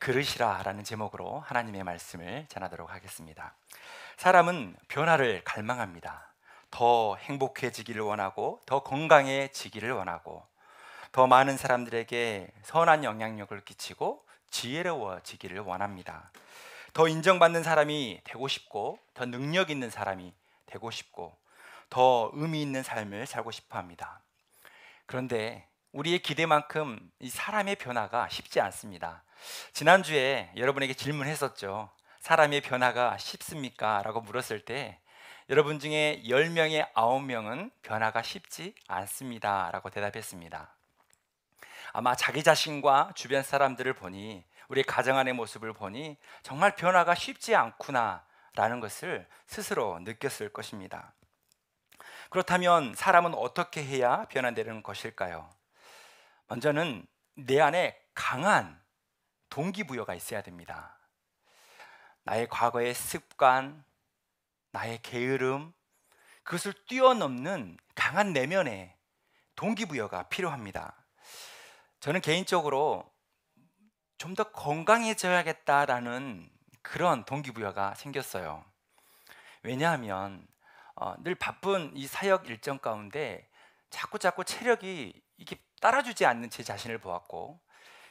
그릇이라 라는 제목으로 하나님의 말씀을 전하도록 하겠습니다. 사람은 변화를 갈망합니다. 더 행복해지기를 원하고, 더 건강해지기를 원하고, 더 많은 사람들에게 선한 영향력을 끼치고 지혜로워지기를 원합니다. 더 인정받는 사람이 되고 싶고, 더 능력 있는 사람이 되고 싶고, 더 의미 있는 삶을 살고 싶어 합니다. 그런데 우리의 기대만큼 이 사람의 변화가 쉽지 않습니다. 지난주에 여러분에게 질문했었죠. 사람의 변화가 쉽습니까? 라고 물었을 때 여러분 중에 10명의 9명은 변화가 쉽지 않습니다 라고 대답했습니다. 아마 자기 자신과 주변 사람들을 보니, 우리 가정 안의 모습을 보니 정말 변화가 쉽지 않구나 라는 것을 스스로 느꼈을 것입니다. 그렇다면 사람은 어떻게 해야 변화되는 것일까요? 먼저는 내 안에 강한 동기부여가 있어야 됩니다. 나의 과거의 습관, 나의 게으름, 그것을 뛰어넘는 강한 내면의 동기부여가 필요합니다. 저는 개인적으로 좀 더 건강해져야겠다라는 그런 동기부여가 생겼어요. 왜냐하면 늘 바쁜 이 사역 일정 가운데 자꾸 체력이 이게 따라주지 않는 제 자신을 보았고,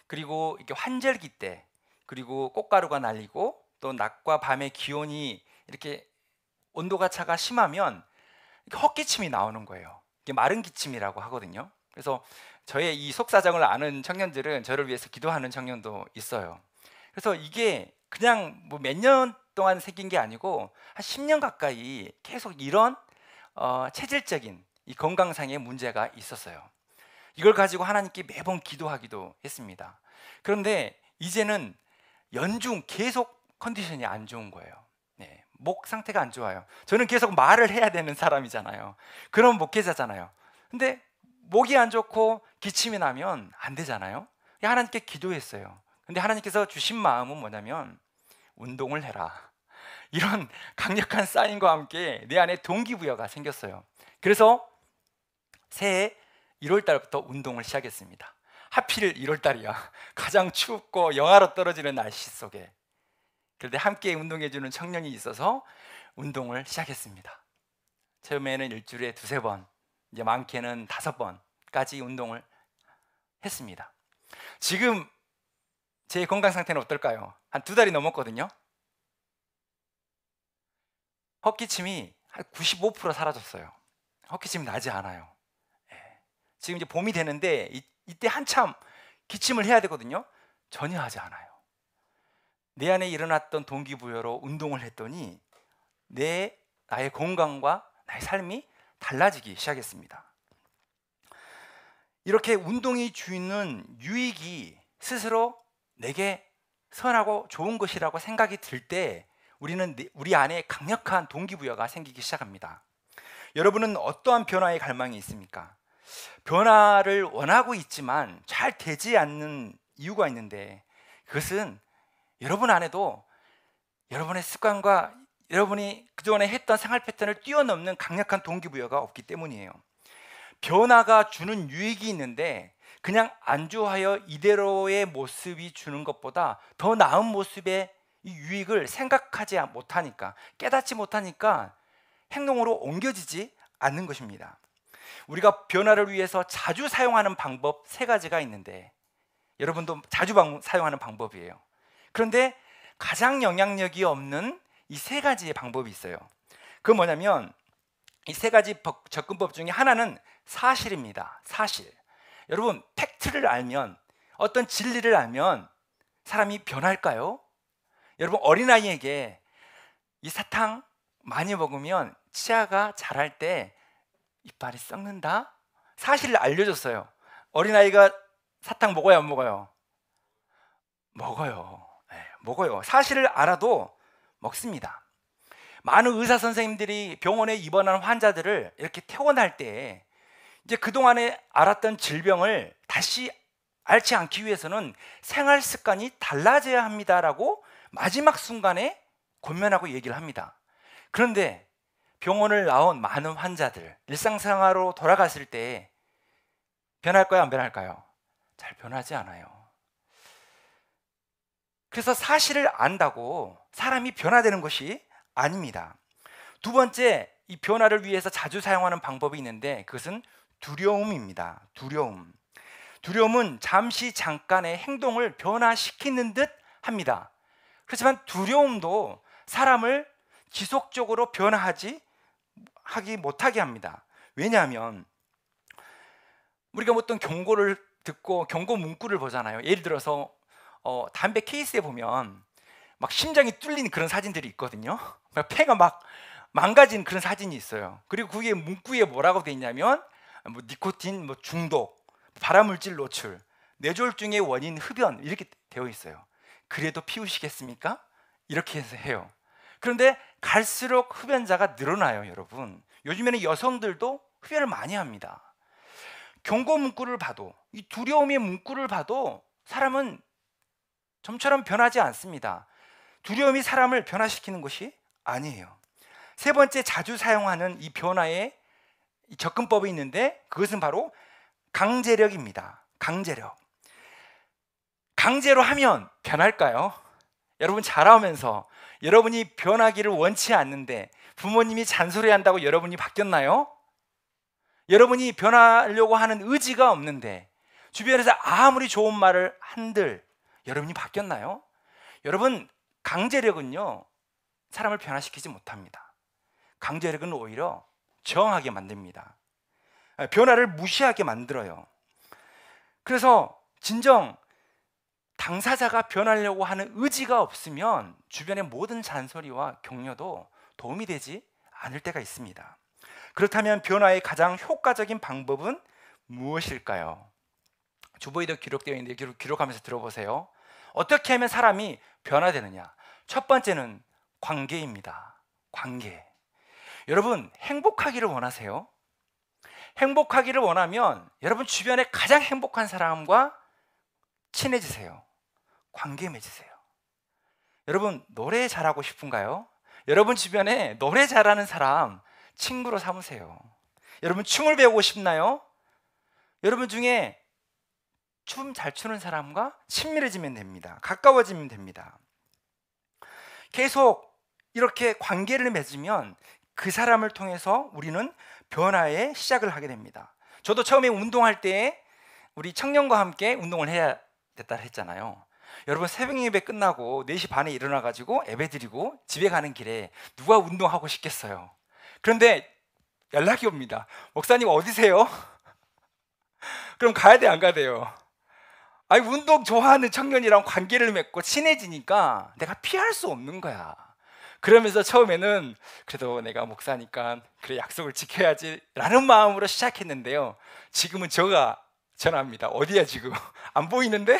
그리고 이렇게 환절기 때, 그리고 꽃가루가 날리고 또 낮과 밤의 기온이 이렇게 온도가 차가 심하면 이렇게 헛기침이 나오는 거예요. 이게 마른 기침이라고 하거든요. 그래서 저의 이 속사정을 아는 청년들은 저를 위해서 기도하는 청년도 있어요. 그래서 이게 그냥 뭐 몇 년 동안 생긴 게 아니고 한 10년 가까이 계속 이런 체질적인 이 건강상의 문제가 있었어요. 이걸 가지고 하나님께 매번 기도하기도 했습니다. 그런데 이제는 연중 계속 컨디션이 안 좋은 거예요. 네, 목 상태가 안 좋아요. 저는 계속 말을 해야 되는 사람이잖아요. 그런 목회자잖아요. 근데 목이 안 좋고 기침이 나면 안 되잖아요. 하나님께 기도했어요. 근데 하나님께서 주신 마음은 뭐냐면 운동을 해라. 이런 강력한 사인과 함께 내 안에 동기부여가 생겼어요. 그래서 새해 1월 달부터 운동을 시작했습니다. 하필 1월 달이야. 가장 춥고 영하로 떨어지는 날씨 속에. 그런데 함께 운동해주는 청년이 있어서 운동을 시작했습니다. 처음에는 일주일에 2~3번, 이제 많게는 5번까지 운동을 했습니다. 지금 제 건강 상태는 어떨까요? 한 2달이 넘었거든요. 헛기침이 한 95% 사라졌어요. 헛기침이 나지 않아요. 지금 이제 봄이 되는데 이때 한참 기침을 해야 되거든요. 전혀 하지 않아요. 내 안에 일어났던 동기부여로 운동을 했더니 나의 건강과 나의 삶이 달라지기 시작했습니다. 이렇게 운동이 주는 유익이 스스로 내게 선하고 좋은 것이라고 생각이 들 때 우리 안에 강력한 동기부여가 생기기 시작합니다. 여러분은 어떠한 변화의 갈망이 있습니까? 변화를 원하고 있지만 잘 되지 않는 이유가 있는데, 그것은 여러분 안에도 여러분의 습관과 여러분이 그동안에 했던 생활 패턴을 뛰어넘는 강력한 동기부여가 없기 때문이에요. 변화가 주는 유익이 있는데 그냥 안주하여 이대로의 모습이 주는 것보다 더 나은 모습의 이 유익을 생각하지 못하니까, 깨닫지 못하니까 행동으로 옮겨지지 않는 것입니다. 우리가 변화를 위해서 자주 사용하는 방법 3가지가 있는데, 여러분도 자주 사용하는 방법이에요. 그런데 가장 영향력이 없는 이 3가지의 방법이 있어요. 그건 뭐냐면, 이 3가지 접근법 중에 하나는 사실입니다. 사실. 여러분, 팩트를 알면, 어떤 진리를 알면 사람이 변할까요? 여러분, 어린아이에게 이 사탕 많이 먹으면 치아가 자랄 때 이빨이 썩는다? 사실을 알려줬어요. 어린아이가 사탕 먹어요, 안 먹어요? 먹어요. 네, 먹어요. 사실을 알아도 먹습니다. 많은 의사 선생님들이 병원에 입원한 환자들을 이렇게 퇴원할 때 이제 그동안에 알았던 질병을 다시 앓지 않기 위해서는 생활 습관이 달라져야 합니다라고 마지막 순간에 권면하고 얘기를 합니다. 그런데 병원을 나온 많은 환자들, 일상생활로 돌아갔을 때 변할까요, 안 변할까요? 잘 변하지 않아요. 그래서 사실을 안다고 사람이 변화되는 것이 아닙니다. 두 번째, 이 변화를 위해서 자주 사용하는 방법이 있는데 그것은 두려움입니다. 두려움은 잠시 잠깐의 행동을 변화시키는 듯 합니다. 그렇지만 두려움도 사람을 지속적으로 하기 못하게 합니다. 왜냐하면 우리가 어떤 경고를 듣고 경고 문구를 보잖아요. 예를 들어서 담배 케이스에 보면 막 심장이 뚫린 그런 사진들이 있거든요. 폐가 막 망가진 그런 사진이 있어요. 그리고 그게 문구에 뭐라고 돼 있냐면 뭐 니코틴 중독, 발암물질 노출, 뇌졸중의 원인 흡연 이렇게 되어 있어요. 그래도 피우시겠습니까? 이렇게 해서 해요. 그런데 갈수록 흡연자가 늘어나요, 여러분. 요즘에는 여성들도 흡연을 많이 합니다. 경고 문구를 봐도, 이 두려움의 문구를 봐도 사람은 좀처럼 변하지 않습니다. 두려움이 사람을 변화시키는 것이 아니에요. 세 번째, 자주 사용하는 이 변화의 접근법이 있는데 그것은 바로 강제력입니다. 강제로 하면 변할까요? 여러분 자라오면서 여러분이 변하기를 원치 않는데 부모님이 잔소리한다고 여러분이 바뀌었나요? 여러분이 변하려고 하는 의지가 없는데 주변에서 아무리 좋은 말을 한들 여러분이 바뀌었나요? 여러분, 강제력은요 사람을 변화시키지 못합니다. 강제력은 오히려 저항하게 만듭니다. 변화를 무시하게 만들어요. 그래서 진정 당사자가 변하려고 하는 의지가 없으면 주변의 모든 잔소리와 격려도 도움이 되지 않을 때가 있습니다. 그렇다면 변화의 가장 효과적인 방법은 무엇일까요? 주보에도 기록되어 있는데 기록하면서 들어보세요. 어떻게 하면 사람이 변화되느냐? 첫 번째는 관계입니다. 관계. 여러분, 행복하기를 원하세요? 행복하기를 원하면 여러분 주변에 가장 행복한 사람과 친해지세요. 관계 맺으세요. 여러분, 노래 잘하고 싶은가요? 여러분 주변에 노래 잘하는 사람 친구로 삼으세요. 여러분, 춤을 배우고 싶나요? 여러분 중에 춤 잘 추는 사람과 친밀해지면 됩니다. 가까워지면 됩니다. 계속 이렇게 관계를 맺으면 그 사람을 통해서 우리는 변화의 시작을 하게 됩니다. 저도 처음에 운동할 때 우리 청년과 함께 운동을 해야 됐다 했잖아요. 여러분, 새벽 예배 끝나고 4시 반에 일어나가지고 예배 드리고 집에 가는 길에 누가 운동하고 싶겠어요? 그런데 연락이 옵니다. 목사님 어디세요? 그럼 가야 돼, 안 가야 돼요? 아니, 운동 좋아하는 청년이랑 관계를 맺고 친해지니까 내가 피할 수 없는 거야. 그러면서 처음에는 그래도 내가 목사니까 그래 약속을 지켜야지 라는 마음으로 시작했는데요. 지금은 저가 전화합니다. 어디야 지금? 안 보이는데?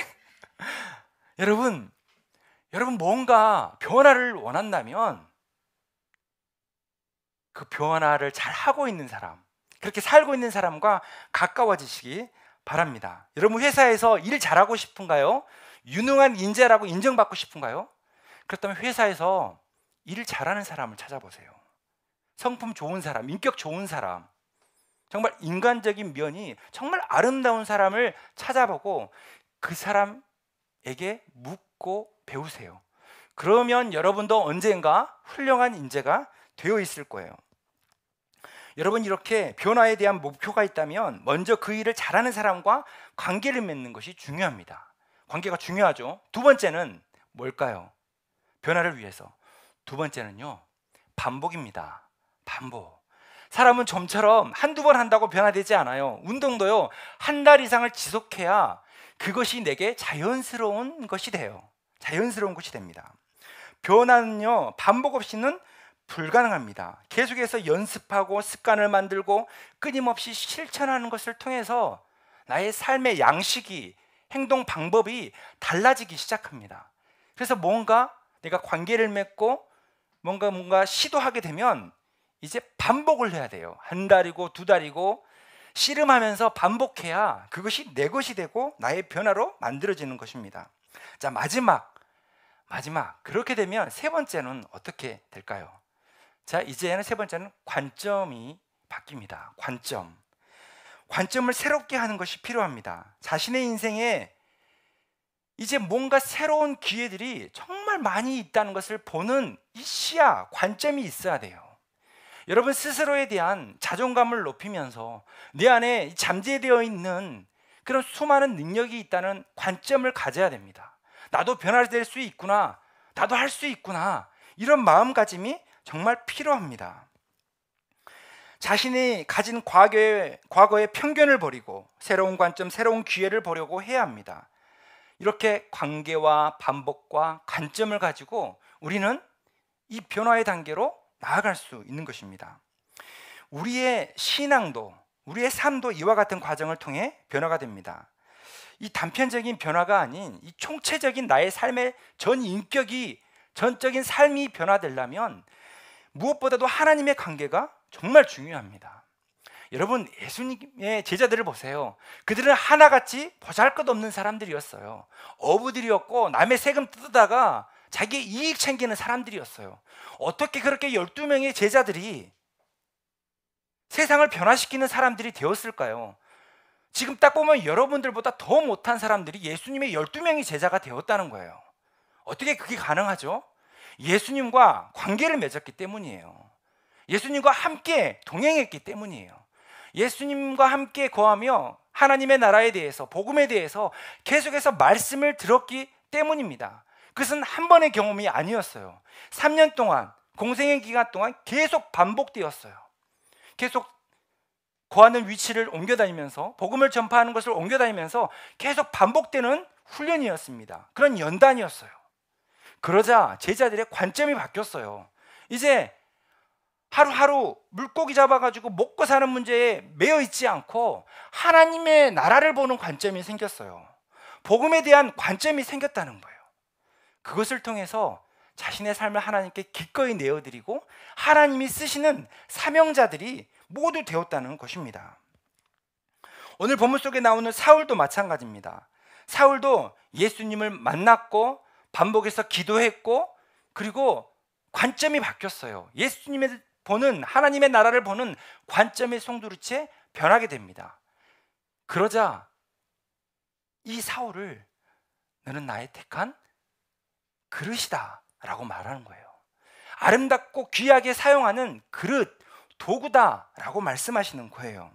여러분 뭔가 변화를 원한다면 그 변화를 잘 하고 있는 사람, 그렇게 살고 있는 사람과 가까워지시기 바랍니다. 여러분, 회사에서 일 잘하고 싶은가요? 유능한 인재라고 인정받고 싶은가요? 그렇다면 회사에서 일 잘하는 사람을 찾아보세요. 성품 좋은 사람, 인격 좋은 사람, 정말 인간적인 면이 정말 아름다운 사람을 찾아보고 그 사람에게 묻고 배우세요. 그러면 여러분도 언젠가 훌륭한 인재가 되어 있을 거예요. 여러분, 이렇게 변화에 대한 목표가 있다면 먼저 그 일을 잘하는 사람과 관계를 맺는 것이 중요합니다. 관계가 중요하죠. 두 번째는 뭘까요? 변화를 위해서 두 번째는요, 반복입니다. 반복. 사람은 좀처럼 한두 번 한다고 변화되지 않아요. 운동도요, 한 달 이상을 지속해야 그것이 내게 자연스러운 것이 돼요. 자연스러운 것이 됩니다. 변화는요, 반복 없이는 불가능합니다. 계속해서 연습하고 습관을 만들고 끊임없이 실천하는 것을 통해서 나의 삶의 양식이, 행동 방법이 달라지기 시작합니다. 그래서 뭔가 내가 관계를 맺고 뭔가 시도하게 되면 이제 반복을 해야 돼요. 한 달이고 두 달이고 씨름하면서 반복해야 그것이 내 것이 되고 나의 변화로 만들어지는 것입니다. 자, 마지막. 그렇게 되면 세 번째는 어떻게 될까요? 자, 이제는 세 번째는 관점이 바뀝니다. 관점을 새롭게 하는 것이 필요합니다. 자신의 인생에 이제 뭔가 새로운 기회들이 정말 많이 있다는 것을 보는 이 시야, 관점이 있어야 돼요. 여러분 스스로에 대한 자존감을 높이면서 내 안에 잠재되어 있는 그런 수많은 능력이 있다는 관점을 가져야 됩니다. 나도 변화될 수 있구나, 나도 할 수 있구나, 이런 마음가짐이 정말 필요합니다. 자신이 가진 과거의 편견을 버리고 새로운 관점, 새로운 기회를 보려고 해야 합니다. 이렇게 관계와 반복과 관점을 가지고 우리는 이 변화의 단계로 나아갈 수 있는 것입니다. 우리의 신앙도, 우리의 삶도 이와 같은 과정을 통해 변화가 됩니다. 이 단편적인 변화가 아닌 이 총체적인 나의 삶의 전 인격이, 전적인 삶이 변화되려면 무엇보다도 하나님의 관계가 정말 중요합니다. 여러분 예수님의 제자들을 보세요. 그들은 하나같이 보잘것없는 사람들이었어요. 어부들이었고 남의 세금 뜯다가 자기 이익 챙기는 사람들이었어요. 어떻게 그렇게 12명의 제자들이 세상을 변화시키는 사람들이 되었을까요? 지금 딱 보면 여러분들보다 더 못한 사람들이 예수님의 12명의 제자가 되었다는 거예요. 어떻게 그게 가능하죠? 예수님과 관계를 맺었기 때문이에요. 예수님과 함께 동행했기 때문이에요. 예수님과 함께 거하며 하나님의 나라에 대해서, 복음에 대해서 계속해서 말씀을 들었기 때문입니다. 그것은 한 번의 경험이 아니었어요. 3년 동안, 공생의 기간 동안 계속 반복되었어요. 계속 거하는 위치를 옮겨다니면서, 복음을 전파하는 것을 옮겨다니면서 계속 반복되는 훈련이었습니다. 그런 연단이었어요. 그러자 제자들의 관점이 바뀌었어요. 이제 하루하루 물고기 잡아가지고 먹고 사는 문제에 매여 있지 않고 하나님의 나라를 보는 관점이 생겼어요. 복음에 대한 관점이 생겼다는 거예요. 그것을 통해서 자신의 삶을 하나님께 기꺼이 내어드리고 하나님이 쓰시는 사명자들이 모두 되었다는 것입니다. 오늘 본문 속에 나오는 사울도 마찬가지입니다. 사울도 예수님을 만났고 반복해서 기도했고, 그리고 관점이 바뀌었어요. 예수님의 보는, 하나님의 나라를 보는 관점의 송두리째 변하게 됩니다. 그러자 이 사울을 너는 나의 택한 그릇이다 라고 말하는 거예요. 아름답고 귀하게 사용하는 그릇, 도구다 라고 말씀하시는 거예요.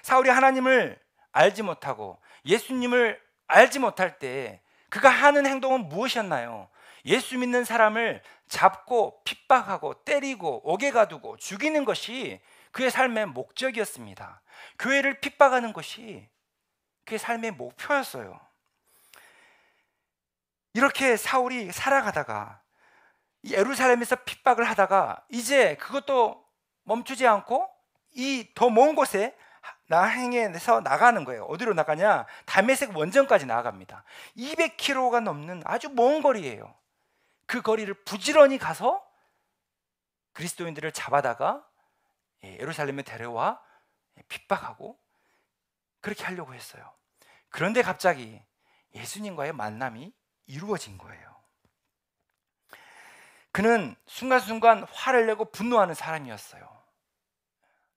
사울이 하나님을 알지 못하고 예수님을 알지 못할 때 그가 하는 행동은 무엇이었나요? 예수 믿는 사람을 잡고 핍박하고 때리고 옥에 가두고 죽이는 것이 그의 삶의 목적이었습니다. 교회를 핍박하는 것이 그의 삶의 목표였어요. 이렇게 사울이 살아가다가 예루살렘에서 핍박을 하다가 이제 그것도 멈추지 않고 이 더 먼 곳에 나행해서 나가는 거예요. 어디로 나가냐? 다메섹 원전까지 나아갑니다. 200km가 넘는 아주 먼 거리예요. 그 거리를 부지런히 가서 그리스도인들을 잡아다가 예루살렘에 데려와 핍박하고 그렇게 하려고 했어요. 그런데 갑자기 예수님과의 만남이 이루어진 거예요. 그는 순간순간 화를 내고 분노하는 사람이었어요.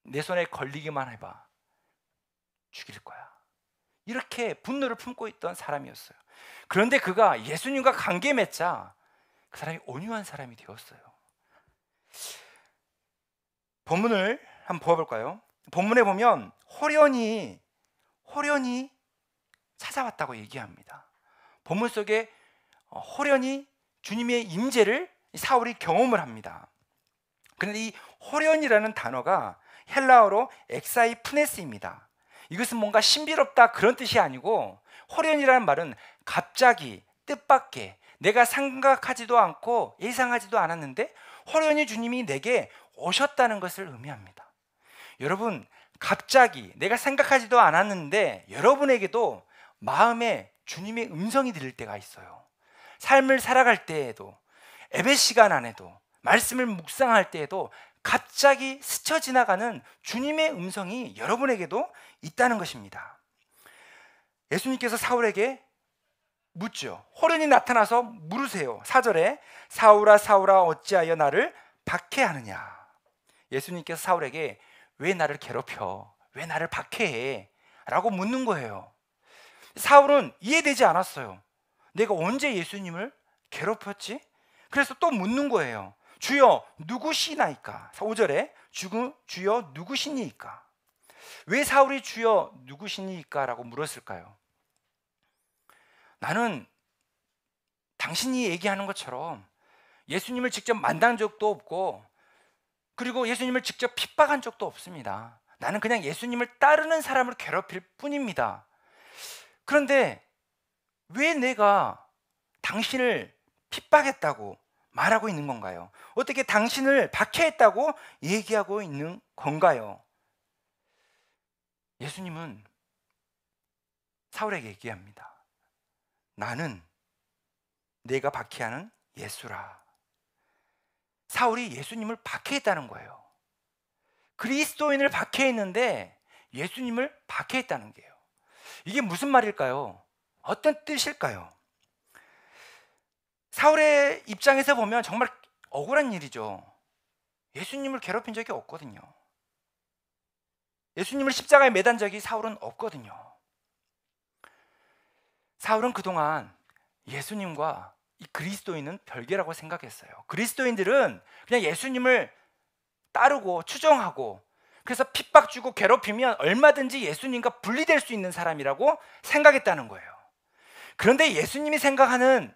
내 손에 걸리기만 해봐, 죽일 거야, 이렇게 분노를 품고 있던 사람이었어요. 그런데 그가 예수님과 관계 맺자 그 사람이 온유한 사람이 되었어요. 본문을 한번 보아볼까요? 본문에 보면 호련히 찾아왔다고 얘기합니다. 본문 속에 호련히 주님의 임재를 사울이 경험을 합니다. 그런데 이 호련이라는 단어가 헬라어로 엑사이프네스입니다. 이것은 뭔가 신비롭다 그런 뜻이 아니고, 호련이라는 말은 갑자기, 뜻밖의, 내가 생각하지도 않고 예상하지도 않았는데 호련히 주님이 내게 오셨다는 것을 의미합니다. 여러분, 갑자기 내가 생각하지도 않았는데 여러분에게도 마음에 주님의 음성이 들릴 때가 있어요. 삶을 살아갈 때에도, 예배 시간 안에도, 말씀을 묵상할 때에도 갑자기 스쳐 지나가는 주님의 음성이 여러분에게도 있다는 것입니다. 예수님께서 사울에게 묻죠. 호련히 나타나서 물으세요. 4절에 사울아 사울아 어찌하여 나를 박해하느냐. 예수님께서 사울에게 왜 나를 괴롭혀? 왜 나를 박해해? 라고 묻는 거예요. 사울은 이해되지 않았어요. 내가 언제 예수님을 괴롭혔지? 그래서 또 묻는 거예요. 주여 누구시나이까? 5절에 주여 누구시니까? 왜 사울이 주여 누구시니까? 라고 물었을까요? 나는 당신이 얘기하는 것처럼 예수님을 직접 만난 적도 없고, 그리고 예수님을 직접 핍박한 적도 없습니다. 나는 그냥 예수님을 따르는 사람을 괴롭힐 뿐입니다. 그런데 왜 내가 당신을 핍박했다고 말하고 있는 건가요? 어떻게 당신을 박해했다고 얘기하고 있는 건가요? 예수님은 사울에게 얘기합니다. 나는 내가 박해하는 예수라. 사울이 예수님을 박해했다는 거예요. 그리스도인을 박해했는데 예수님을 박해했다는 게요. 이게 무슨 말일까요? 어떤 뜻일까요? 사울의 입장에서 보면 정말 억울한 일이죠. 예수님을 괴롭힌 적이 없거든요. 예수님을 십자가에 매단 적이 사울은 없거든요. 사울은 그동안 예수님과 이 그리스도인은 별개라고 생각했어요. 그리스도인들은 그냥 예수님을 따르고 추종하고, 그래서 핍박 주고 괴롭히면 얼마든지 예수님과 분리될 수 있는 사람이라고 생각했다는 거예요. 그런데 예수님이 생각하는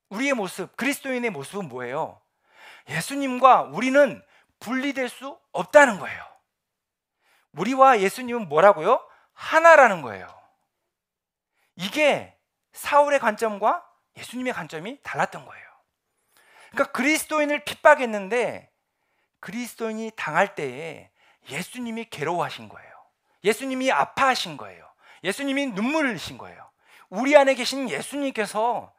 우리의 모습, 그리스도인의 모습은 뭐예요? 예수님과 우리는 분리될 수 없다는 거예요. 우리와 예수님은 뭐라고요? 하나라는 거예요. 이게 사울의 관점과 예수님의 관점이 달랐던 거예요. 그러니까 그리스도인을 핍박했는데 그리스도인이 당할 때에 예수님이 괴로워하신 거예요. 예수님이 아파하신 거예요. 예수님이 눈물을 흘리신 거예요. 우리 안에 계신 예수님께서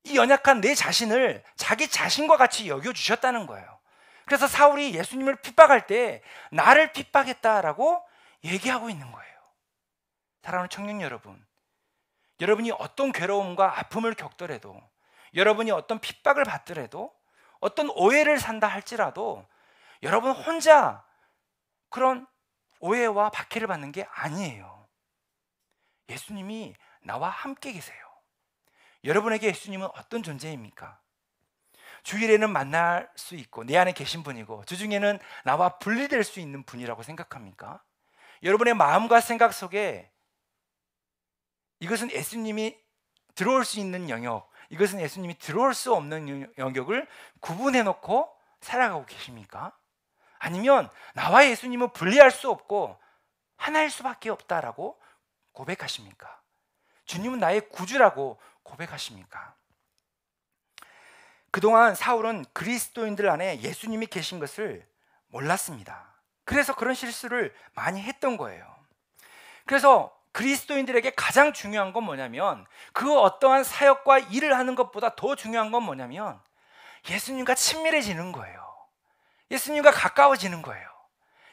이 연약한 내 자신을 자기 자신과 같이 여겨주셨다는 거예요. 그래서 사울이 예수님을 핍박할 때 나를 핍박했다라고 얘기하고 있는 거예요. 사랑하는 청년 여러분, 여러분이 어떤 괴로움과 아픔을 겪더라도, 여러분이 어떤 핍박을 받더라도, 어떤 오해를 산다 할지라도 여러분 혼자 그런 오해와 박해를 받는 게 아니에요. 예수님이 나와 함께 계세요. 여러분에게 예수님은 어떤 존재입니까? 주일에는 만날 수 있고 내 안에 계신 분이고, 주중에는 나와 분리될 수 있는 분이라고 생각합니까? 여러분의 마음과 생각 속에 이것은 예수님이 들어올 수 있는 영역, 이것은 예수님이 들어올 수 없는 영역을 구분해 놓고 살아가고 계십니까? 아니면 나와 예수님은 분리할 수 없고 하나일 수밖에 없다라고 고백하십니까? 주님은 나의 구주라고 고백하십니까? 그동안 사울은 그리스도인들 안에 예수님이 계신 것을 몰랐습니다. 그래서 그런 실수를 많이 했던 거예요. 그래서 그리스도인들에게 가장 중요한 건 뭐냐면, 그 어떠한 사역과 일을 하는 것보다 더 중요한 건 뭐냐면 예수님과 친밀해지는 거예요. 예수님과 가까워지는 거예요.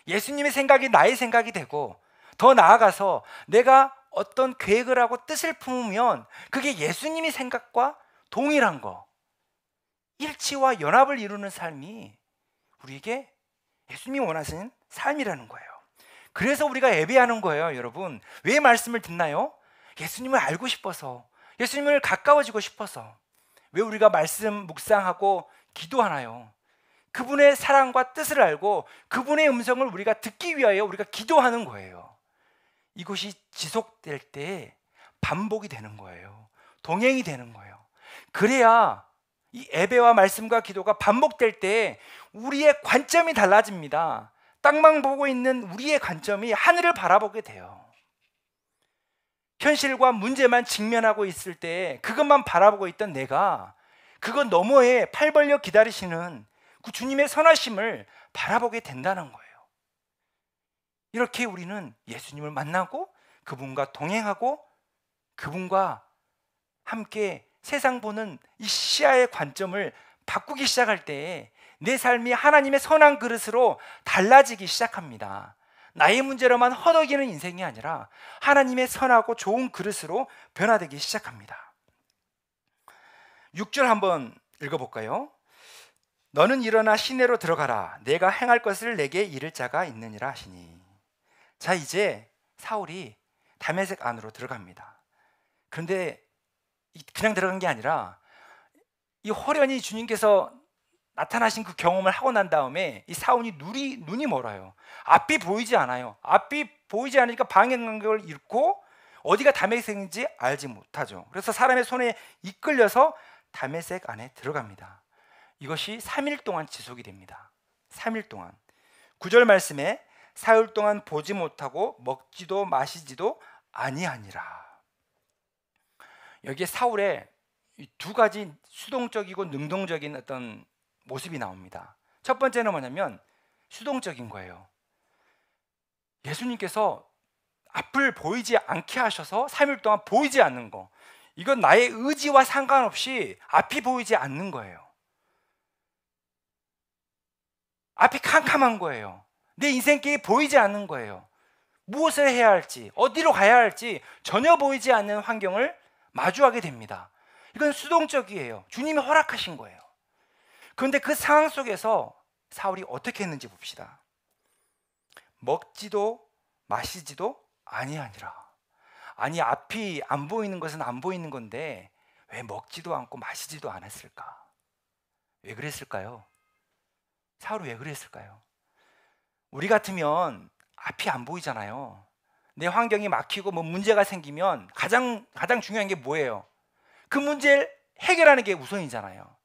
예수님의 생각이 나의 생각이 되고, 더 나아가서 내가 어떤 계획을 하고 뜻을 품으면 그게 예수님의 생각과 동일한 거, 일치와 연합을 이루는 삶이 우리에게 예수님이 원하시는 삶이라는 거예요. 그래서 우리가 예배하는 거예요. 여러분, 왜 말씀을 듣나요? 예수님을 알고 싶어서, 예수님을 가까워지고 싶어서. 왜 우리가 말씀 묵상하고 기도하나요? 그분의 사랑과 뜻을 알고 그분의 음성을 우리가 듣기 위하여 우리가 기도하는 거예요. 이것이 지속될 때 반복이 되는 거예요. 동행이 되는 거예요. 그래야 이 예배와 말씀과 기도가 반복될 때 우리의 관점이 달라집니다. 땅만 보고 있는 우리의 관점이 하늘을 바라보게 돼요. 현실과 문제만 직면하고 있을 때 그것만 바라보고 있던 내가 그것 너머에 팔 벌려 기다리시는 그 주님의 선하심을 바라보게 된다는 거예요. 이렇게 우리는 예수님을 만나고 그분과 동행하고 그분과 함께 세상 보는 이 시야의 관점을 바꾸기 시작할 때 내 삶이 하나님의 선한 그릇으로 달라지기 시작합니다. 나의 문제로만 허덕이는 인생이 아니라 하나님의 선하고 좋은 그릇으로 변화되기 시작합니다. 6절 한번 읽어볼까요? 너는 일어나 시내로 들어가라. 내가 행할 것을 내게 이를 자가 있느니라 하시니. 자, 이제 사울이 다메섹 안으로 들어갑니다. 그런데 그냥 들어간 게 아니라 이 호련히 주님께서 나타나신 그 경험을 하고 난 다음에 이 사울이 눈이 멀어요. 앞이 보이지 않아요. 앞이 보이지 않으니까 방향감각을 잃고 어디가 다메섹인지 알지 못하죠. 그래서 사람의 손에 이끌려서 다메섹 안에 들어갑니다. 이것이 3일 동안 지속이 됩니다. 3일 동안. 9절 말씀에 사흘 동안 보지 못하고 먹지도 마시지도 아니하니라. 여기에 사울의 이 두 가지 수동적이고 능동적인 어떤 모습이 나옵니다. 첫 번째는 뭐냐면 수동적인 거예요. 예수님께서 앞을 보이지 않게 하셔서 3일 동안 보이지 않는 거. 이건 나의 의지와 상관없이 앞이 보이지 않는 거예요. 앞이 캄캄한 거예요. 내 인생길이 보이지 않는 거예요. 무엇을 해야 할지, 어디로 가야 할지 전혀 보이지 않는 환경을 마주하게 됩니다. 이건 수동적이에요. 주님이 허락하신 거예요. 그런데 그 상황 속에서 사울이 어떻게 했는지 봅시다. 먹지도 마시지도 아니하니라. 아니, 앞이 안 보이는 것은 안 보이는 건데 왜 먹지도 않고 마시지도 않았을까? 왜 그랬을까요? 사울이 왜 그랬을까요? 우리 같으면 앞이 안 보이잖아요. 내 환경이 막히고 뭐 문제가 생기면 가장 중요한 게 뭐예요? 그 문제를 해결하는 게 우선이잖아요.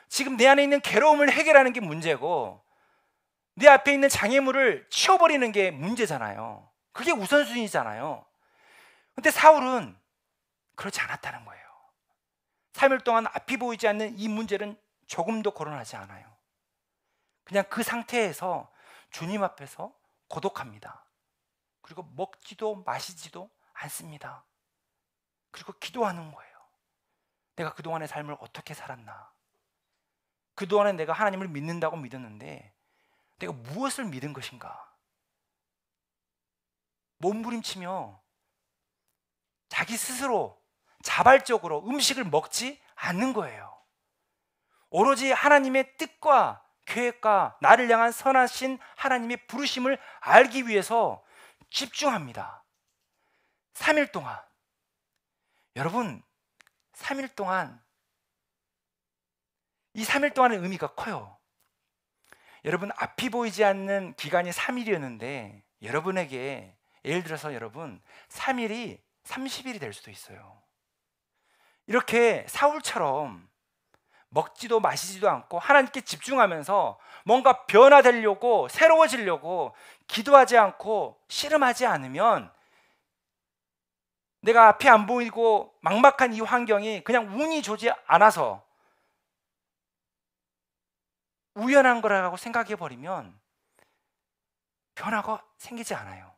지금 내 안에 있는 괴로움을 해결하는 게 문제고 내 앞에 있는 장애물을 치워버리는 게 문제잖아요. 그게 우선순위잖아요. 근데 사울은 그렇지 않았다는 거예요. 3일 동안 앞이 보이지 않는 이 문제는 조금도 거론하지 않아요. 그냥 그 상태에서 주님 앞에서 고독합니다. 그리고 먹지도 마시지도 않습니다. 그리고 기도하는 거예요. 내가 그동안의 삶을 어떻게 살았나? 그동안에 내가 하나님을 믿는다고 믿었는데 내가 무엇을 믿은 것인가? 몸부림치며 자기 스스로 자발적으로 음식을 먹지 않는 거예요. 오로지 하나님의 뜻과 계획과 나를 향한 선하신 하나님의 부르심을 알기 위해서 집중합니다. 3일 동안. 여러분, 3일 동안, 이 3일 동안의 의미가 커요. 여러분, 앞이 보이지 않는 기간이 3일이었는데 여러분에게 예를 들어서 여러분 3일이 30일이 될 수도 있어요. 이렇게 사울처럼 먹지도 마시지도 않고 하나님께 집중하면서 뭔가 변화되려고 새로워지려고 기도하지 않고 씨름하지 않으면 내가 앞이 안 보이고 막막한 이 환경이 그냥 운이 좋지 않아서 우연한 거라고 생각해 버리면 변화가 생기지 않아요.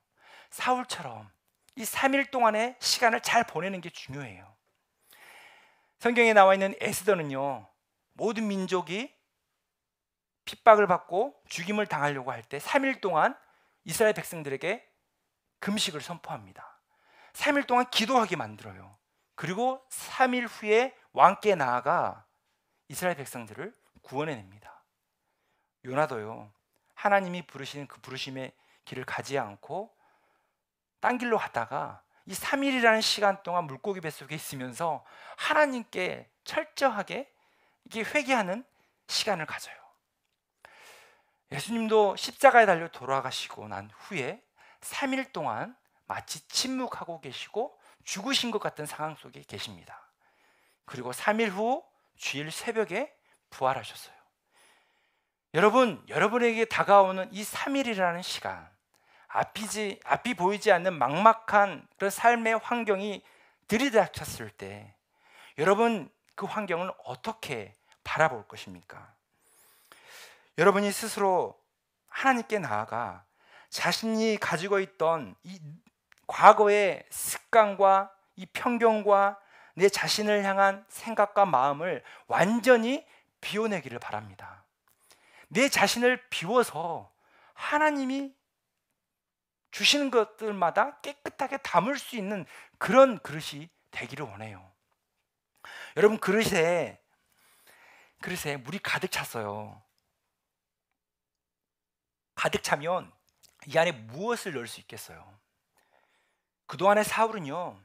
사울처럼 이 3일 동안의 시간을 잘 보내는 게 중요해요. 성경에 나와 있는 에스더는요, 모든 민족이 핍박을 받고 죽임을 당하려고 할 때 3일 동안 이스라엘 백성들에게 금식을 선포합니다. 3일 동안 기도하게 만들어요. 그리고 3일 후에 왕께 나아가 이스라엘 백성들을 구원해냅니다. 요나도요, 하나님이 부르시는 그 부르심의 길을 가지 않고 딴 길로 가다가 이 3일이라는 시간 동안 물고기 뱃속에 있으면서 하나님께 철저하게 이게 회개하는 시간을 가져요. 예수님도 십자가에 달려 돌아가시고 난 후에 3일 동안 마치 침묵하고 계시고 죽으신 것 같은 상황 속에 계십니다. 그리고 3일 후 주일 새벽에 부활하셨어요. 여러분, 여러분에게 다가오는 이 3일이라는 시간, 앞이 보이지 않는 막막한 그런 삶의 환경이 들이닥쳤을 때 여러분 그 환경을 어떻게 바라볼 것입니까? 여러분이 스스로 하나님께 나아가 자신이 가지고 있던 이 과거의 습관과 이 편견과 내 자신을 향한 생각과 마음을 완전히 비워내기를 바랍니다. 내 자신을 비워서 하나님이 주시는 것들마다 깨끗하게 담을 수 있는 그런 그릇이 되기를 원해요. 여러분, 그릇에 물이 가득 찼어요. 가득 차면 이 안에 무엇을 넣을 수 있겠어요? 그동안의 사울은요,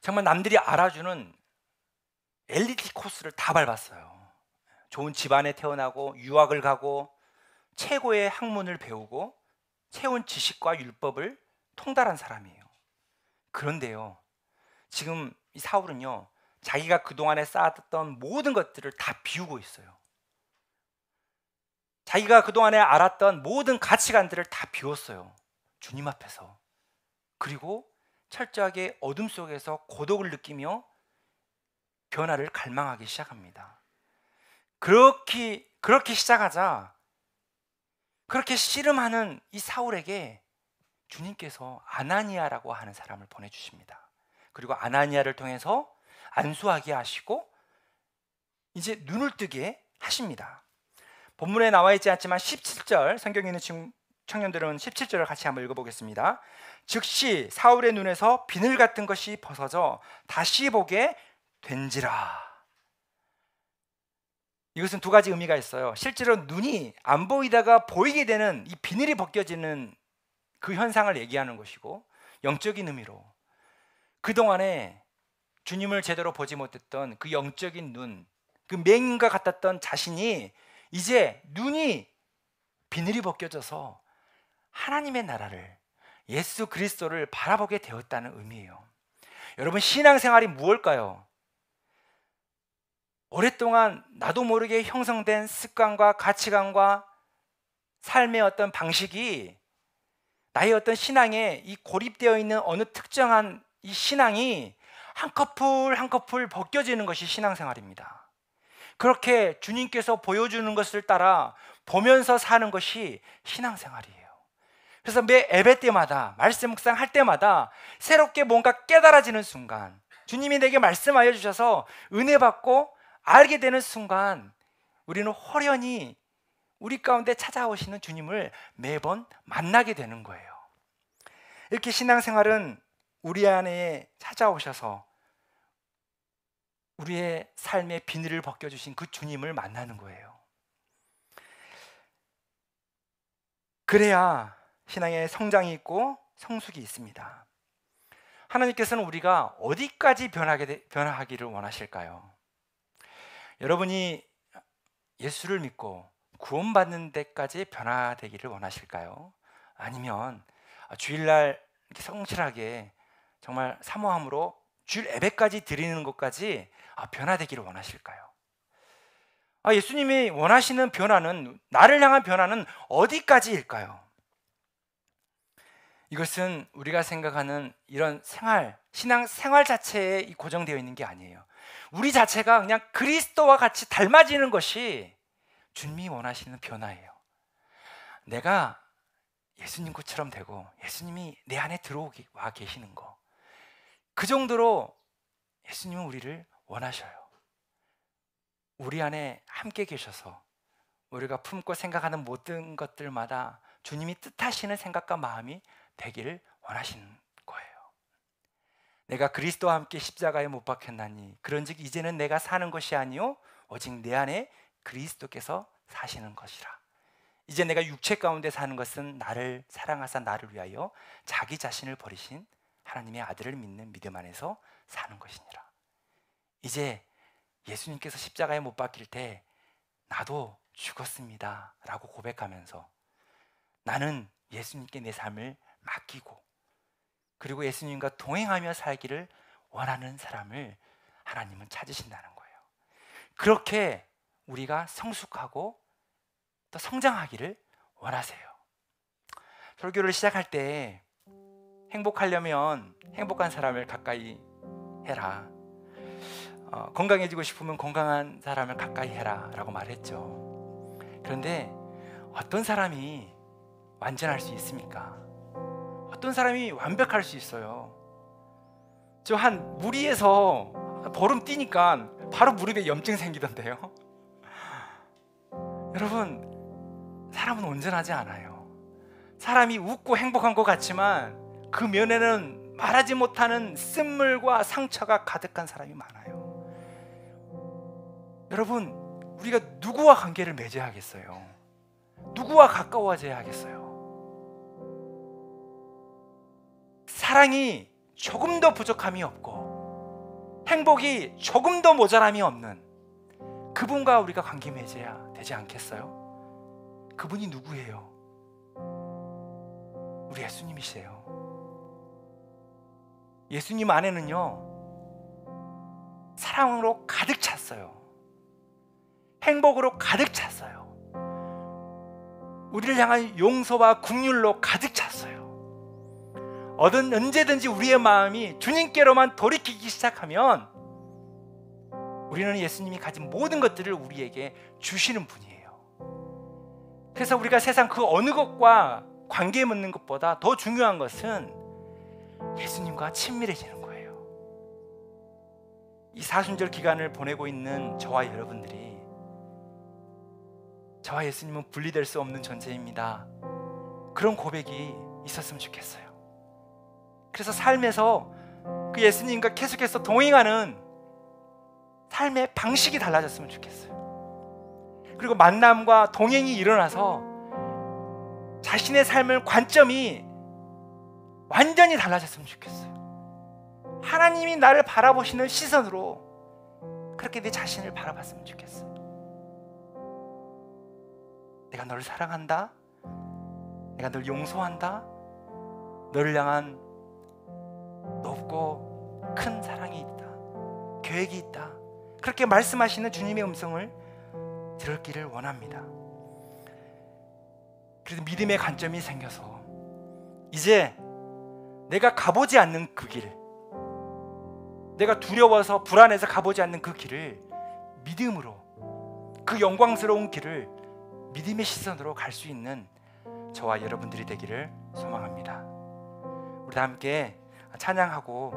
정말 남들이 알아주는 엘리트 코스를 다 밟았어요. 좋은 집안에 태어나고 유학을 가고 최고의 학문을 배우고 채운 지식과 율법을 통달한 사람이에요. 그런데요, 지금 이 사울은요, 자기가 그동안에 쌓았던 모든 것들을 다 비우고 있어요. 자기가 그동안에 알았던 모든 가치관들을 다 비웠어요. 주님 앞에서. 그리고 철저하게 어둠 속에서 고독을 느끼며 변화를 갈망하기 시작합니다. 그렇게 시작하자, 그렇게 씨름하는 이 사울에게 주님께서 아나니아라고 하는 사람을 보내주십니다. 그리고 아나니아를 통해서 안수하게 하시고 이제 눈을 뜨게 하십니다. 본문에 나와 있지 않지만 17절, 성경에 있는 청년들은 17절을 같이 한번 읽어보겠습니다. 즉시 사울의 눈에서 비늘 같은 것이 벗어져 다시 보게 된지라. 이것은 두 가지 의미가 있어요. 실제로 눈이 안 보이다가 보이게 되는 이 비늘이 벗겨지는 그 현상을 얘기하는 것이고, 영적인 의미로 그동안에 주님을 제대로 보지 못했던 그 영적인 눈, 그 맹인과 같았던 자신이 이제 눈이 비늘이 벗겨져서 하나님의 나라를, 예수 그리스도를 바라보게 되었다는 의미예요. 여러분, 신앙생활이 무엇일까요? 오랫동안 나도 모르게 형성된 습관과 가치관과 삶의 어떤 방식이 나의 어떤 신앙에 이 고립되어 있는 어느 특정한 이 신앙이 한 커플 한 커플 벗겨지는 것이 신앙생활입니다. 그렇게 주님께서 보여주는 것을 따라 보면서 사는 것이 신앙생활이에요. 그래서 매 예배 때마다, 말씀 묵상할 때마다 새롭게 뭔가 깨달아지는 순간, 주님이 내게 말씀하여 주셔서 은혜 받고 알게 되는 순간, 우리는 호련히 우리 가운데 찾아오시는 주님을 매번 만나게 되는 거예요. 이렇게 신앙생활은 우리 안에 찾아오셔서 우리의 삶의 비늘을 벗겨주신 그 주님을 만나는 거예요. 그래야 신앙의 성장이 있고 성숙이 있습니다. 하나님께서는 우리가 어디까지 변화하기를 원하실까요? 여러분이 예수를 믿고 구원받는 데까지 변화되기를 원하실까요? 아니면 주일날 이렇게 성실하게 정말 사모함으로 주일 예배까지 드리는 것까지 변화되기를 원하실까요? 예수님이 원하시는 변화는, 나를 향한 변화는 어디까지일까요? 이것은 우리가 생각하는 이런 신앙생활 자체에 고정되어 있는 게 아니에요. 우리 자체가 그냥 그리스도와 같이 닮아지는 것이 주님이 원하시는 변화예요. 내가 예수님 것처럼 되고 예수님이 내 안에 들어와 계시는 거, 그 정도로 예수님은 우리를 원하셔요. 우리 안에 함께 계셔서 우리가 품고 생각하는 모든 것들마다 주님이 뜻하시는 생각과 마음이 되기를 원하시는 거예요. 내가 그리스도와 함께 십자가에 못 박혔나니 그런즉 이제는 내가 사는 것이 아니요 오직 내 안에 그리스도께서 사시는 것이라. 이제 내가 육체 가운데 사는 것은 나를 사랑하사 나를 위하여 자기 자신을 버리신 하나님의 아들을 믿는 믿음 안에서 사는 것이니라. 이제 예수님께서 십자가에 못 박힐 때 나도 죽었습니다 라고 고백하면서 나는 예수님께 내 삶을 맡기고 그리고 예수님과 동행하며 살기를 원하는 사람을 하나님은 찾으신다는 거예요. 그렇게 우리가 성숙하고 또 성장하기를 원하세요. 설교를 시작할 때 행복하려면 행복한 사람을 가까이 해라, 건강해지고 싶으면 건강한 사람을 가까이 해라 라고 말했죠. 그런데 어떤 사람이 완전할 수 있습니까? 어떤 사람이 완벽할 수 있어요? 저 한 무리에서 보름 뛰니까 바로 무릎에 염증 생기던데요. 여러분, 사람은 온전하지 않아요. 사람이 웃고 행복한 것 같지만 그 면에는 말하지 못하는 쓴물과 상처가 가득한 사람이 많아요. 여러분, 우리가 누구와 관계를 맺어야 하겠어요? 누구와 가까워져야 하겠어요? 사랑이 조금 더 부족함이 없고 행복이 조금도 모자람이 없는 그분과 우리가 관계 맺어야 되지 않겠어요? 그분이 누구예요? 우리 예수님이세요. 예수님 안에는요, 사랑으로 가득 찼어요. 행복으로 가득 찼어요. 우리를 향한 용서와 긍휼로 가득 찼어요. 언제든지 우리의 마음이 주님께로만 돌이키기 시작하면 우리는 예수님이 가진 모든 것들을 우리에게 주시는 분이에요. 그래서 우리가 세상 그 어느 것과 관계 맺는 것보다 더 중요한 것은 예수님과 친밀해지는 거예요. 이 사순절 기간을 보내고 있는 저와 여러분들이 저와 예수님은 분리될 수 없는 존재입니다, 그런 고백이 있었으면 좋겠어요. 그래서 삶에서 그 예수님과 계속해서 동행하는 삶의 방식이 달라졌으면 좋겠어요. 그리고 만남과 동행이 일어나서 자신의 삶의 관점이 완전히 달라졌으면 좋겠어요. 하나님이 나를 바라보시는 시선으로 그렇게 내 자신을 바라봤으면 좋겠어요. 내가 너를 사랑한다, 내가 널 용서한다, 너를 향한 높고 큰 사랑이 있다, 계획이 있다, 그렇게 말씀하시는 주님의 음성을 들었기를 원합니다. 그래서 믿음의 관점이 생겨서 이제 내가 가보지 않는 그 길, 내가 두려워서 불안해서 가보지 않는 그 길을 믿음으로, 그 영광스러운 길을 믿음의 시선으로 갈 수 있는 저와 여러분들이 되기를 소망합니다. 우리 다 함께 찬양하고